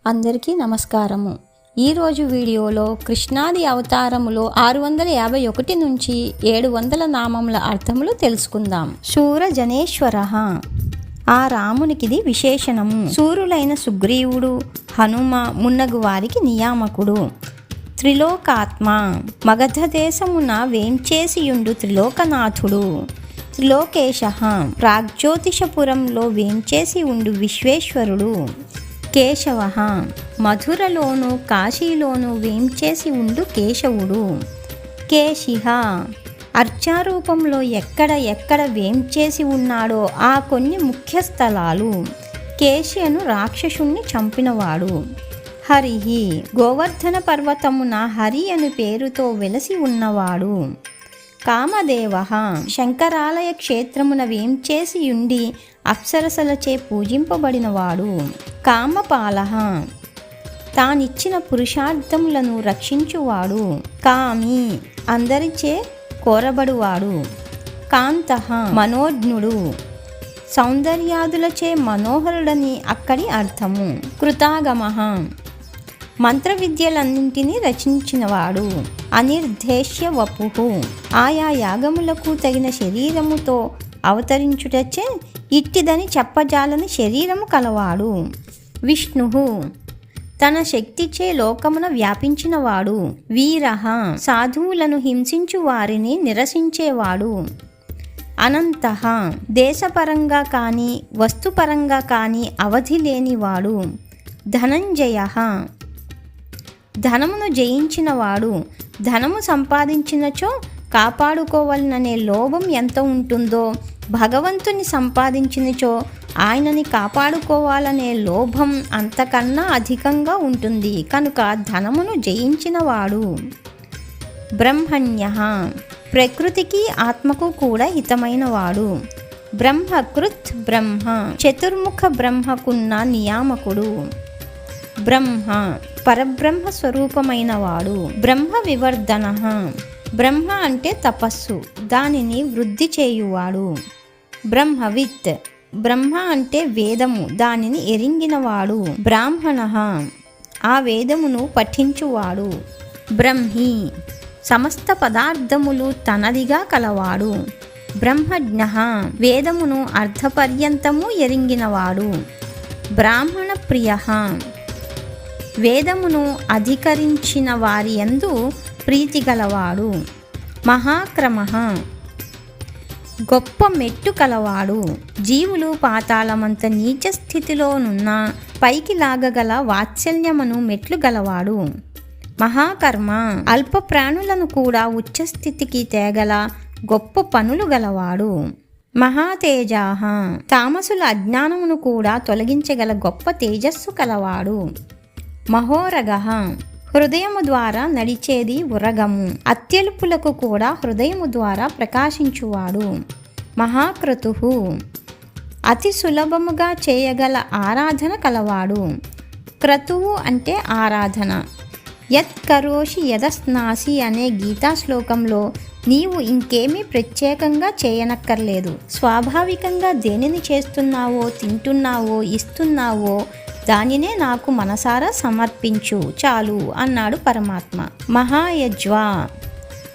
అందరికీ నమస్కారము. ఈరోజు వీడియోలో కృష్ణాది అవతారములో 651 నుంచి 700 నామముల అర్థములు తెలుసుకుందాం. శూరజనేశ్వర ఆ రామునికిది విశేషణము. శూరులైన సుగ్రీవుడు, హనుమ మున్నగు వారికి నియామకుడు. త్రిలోకాత్మ మగధ దేశమున వేంచేసియుండు త్రిలోకనాథుడు. త్రిలోకేశ ప్రాగ్జ్యోతిషపురంలో వేంచేసి ఉండు విశ్వేశ్వరుడు. కేశవ మధురలోను కాశీలోను వేంచేసి ఉండు కేశవుడు. కేశిహ అర్చారూపంలో ఎక్కడ వేంచేసి ఉన్నాడో ఆ కొన్ని ముఖ్య స్థలాలు. కేశి అను రాక్షసుణ్ణి చంపినవాడు. హరిహి గోవర్ధన పర్వతమున హరి అను పేరుతో వెలసి ఉన్నవాడు. కామదేవ శంకరాలయ క్షేత్రమున వేంచేసియుండి అప్సరసలచే పూజింపబడినవాడు. కామపాల తానిచ్చిన పురుషార్థములను రక్షించువాడు. కామి అందరిచే కోరబడువాడు. కాంత మనోజ్ఞుడు సౌందర్యాదులచే మనోహరుడని అక్కడి అర్థము. కృతాగమ మంత్ర విద్యలన్నింటినీ రచించినవాడు. అనిర్దేశ్య వపుః ఆయా యాగములకు తగిన శరీరముతో అవతరించుటచే ఇట్టిదని చెప్పజాలని శరీరము కలవాడు. విష్ణు తన శక్తిచే లోకమున వ్యాపించినవాడు. వీర సాధువులను హింసించు వారిని నిరసించేవాడు. అనంత దేశపరంగా కానీ వస్తుపరంగా కానీ అవధి లేనివాడు. ధనంజయ ధనమును జయించినవాడు. ధనము సంపాదించినచో కాపాడుకోవాలననే లోభం ఎంత ఉంటుందో భగవంతుని సంపాదించినచో ఆయనని కాపాడుకోవాలనే లోభం అంతకన్నా అధికంగా ఉంటుంది కనుక ధనమును జయించినవాడు. బ్రహ్మణ్య ప్రకృతికి ఆత్మకు కూడా హితమైనవాడు. బ్రహ్మకృత్ బ్రహ్మ చతుర్ముఖ బ్రహ్మకున్న నియామకుడు. బ్రహ్మ పరబ్రహ్మ స్వరూపమైనవాడు. బ్రహ్మ వివర్ధన బ్రహ్మ అంటే తపస్సు, దానిని వృద్ధి చేయువాడు. బ్రహ్మవిత్ బ్రహ్మ అంటే వేదము, దానిని ఎరింగినవాడు. బ్రాహ్మణ ఆ వేదమును పఠించువాడు. బ్రహ్మి సమస్త పదార్థములు తనదిగా కలవాడు. బ్రహ్మజ్ఞ వేదమును అర్ధపర్యంతము ఎరింగినవాడు. బ్రాహ్మణ ప్రియ వేదమును అధికరించిన వారి యందు ప్రీతి గలవాడు. మహాక్రమ గొప్ప మెట్టు కలవాడు. జీవులు పాతాళమంత నీచ స్థితిలోనున్న పైకి లాగగల వాత్సల్యమును మెట్లు గలవాడు. మహాకర్మ అల్ప ప్రాణులను కూడా ఉచ్చస్థితికి తేగల గొప్ప పనులు గలవాడు. మహాతేజా తామసుల అజ్ఞానమును కూడా తొలగించగల గొప్ప తేజస్సు కలవాడు. మహోరగ హృదయము ద్వారా నడిచేది ఉరగము, అత్యల్పులకు కూడా హృదయము ద్వారా ప్రకాశించువాడు. మహాక్రతు అతి సులభముగా చేయగల ఆరాధన కలవాడు. క్రతువు అంటే ఆరాధన. యత్ కరోషి యదస్నాసి అనే గీతా శ్లోకంలో నీవు ఇంకేమీ ప్రత్యేకంగా చేయనక్కర్లేదు, స్వాభావికంగా దేనిని చేస్తున్నావో తింటున్నావో ఇస్తున్నావో దానినే నాకు మనసారా సమర్పించు చాలు అన్నాడు పరమాత్మ. మహాయజ్వ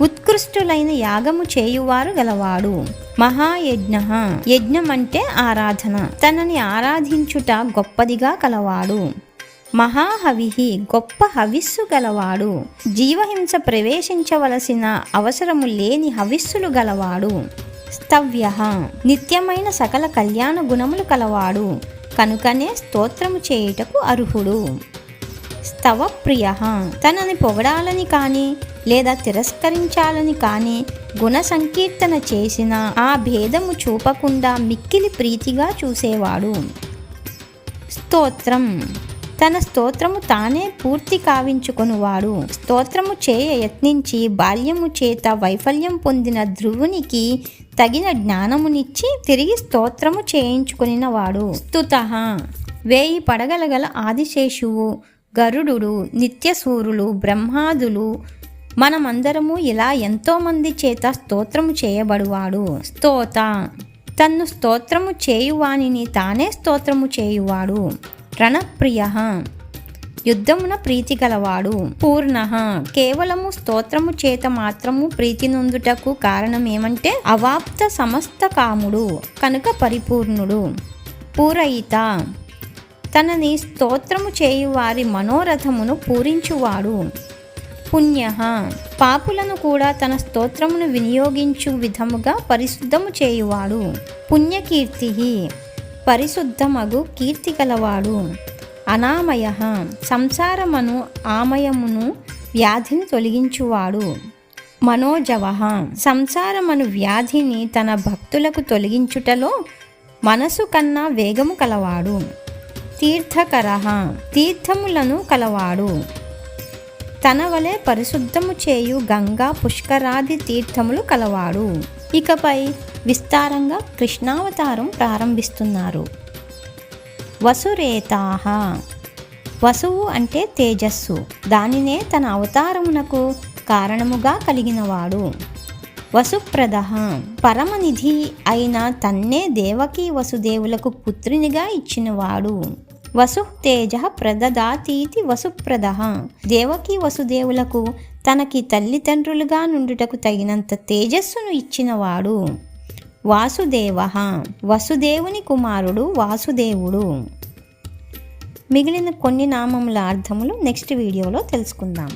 ఉత్కృష్టులైన యాగము చేయువారు గలవాడు. మహాయజ్ఞ యజ్ఞం అంటే ఆరాధన, తనని ఆరాధించుట గొప్పదిగా కలవాడు. మహాహవిహి గొప్ప హవిస్సు గలవాడు. జీవహింస ప్రవేశించవలసిన అవసరము లేని హవిస్సులు గలవాడు. స్తవ్య నిత్యమైన సకల కళ్యాణ గుణములు కలవాడు, కనుకనే స్తోత్రము చేయుటకు అర్హుడు. స్తవప్రియ తనని పొగడాలని కానీ లేదా తిరస్కరించాలని కానీ గుణ సంకీర్తన చేసిన ఆ భేదము చూపకుండా మిక్కిలి ప్రీతిగా చూసేవాడు. స్తోత్రం తన స్తోత్రము తానే పూర్తి కావించుకొనువాడు. స్తోత్రము చేయ యత్నించి బాల్యము చేత వైఫల్యం పొందిన ధ్రువునికి తగిన జ్ఞానమునిచ్చి తిరిగి స్తోత్రము చేయించుకొనినవాడు. స్తుతః 1000 పడగలగల ఆదిశేషువు, గరుడు, నిత్యసూరులు, బ్రహ్మాదులు మనమందరము ఇలా ఎంతోమంది చేత స్తోత్రము చేయబడువాడు. స్తోత తన్ను స్తోత్రము చేయువానిని తానే స్తోత్రము చేయువాడు. రణప్రియ యుద్ధమున ప్రీతి గలవాడు. పూర్ణ కేవలము స్తోత్రము చేత మాత్రము ప్రీతి నొందుటకు కారణమేమంటే అవాప్త సమస్త కాముడు కనుక పరిపూర్ణుడు. పూరయిత తనని స్తోత్రము చేయువారి మనోరథమును పూరించువాడు. పుణ్య పాపులను కూడా తన స్తోత్రమును వినియోగించు విధముగా పరిశుద్ధము చేయువాడు. పుణ్యకీర్తి పరిశుద్ధమగు కీర్తి గలవాడు. అనామయ సంసారమను ఆమయమును వ్యాధిని తొలగించువాడు. మనోజవ సంసారమను వ్యాధిని తన భక్తులకు తొలగించుటలో మనసు కన్నా వేగము కలవాడు. తీర్థకర తీర్థములను కలవాడు. తన వలె పరిశుద్ధము చేయు గంగా పుష్కరాది తీర్థములు కలవాడు. ఇకపై విస్తారంగా కృష్ణావతారం ప్రారంభిస్తున్నారు. వసురేతాహ వసువు అంటే తేజస్సు, దానినే తన అవతారమునకు కారణముగా కలిగినవాడు. వసుప్రద పరమనిధి అయిన తన్నే దేవకీ వసుదేవులకు పుత్రునిగా ఇచ్చినవాడు. వసు తేజ ప్రదదాతీతి వసుప్రద దేవకీ వసుదేవులకు తనకి తల్లిదండ్రులుగా నుండుటకు తగినంత తేజస్సును ఇచ్చినవాడు. వాసుదేవ వసుదేవుని కుమారుడు వాసుదేవుడు. మిగిలిన కొన్ని నామముల అర్థములు నెక్స్ట్ వీడియోలో తెలుసుకుందాం.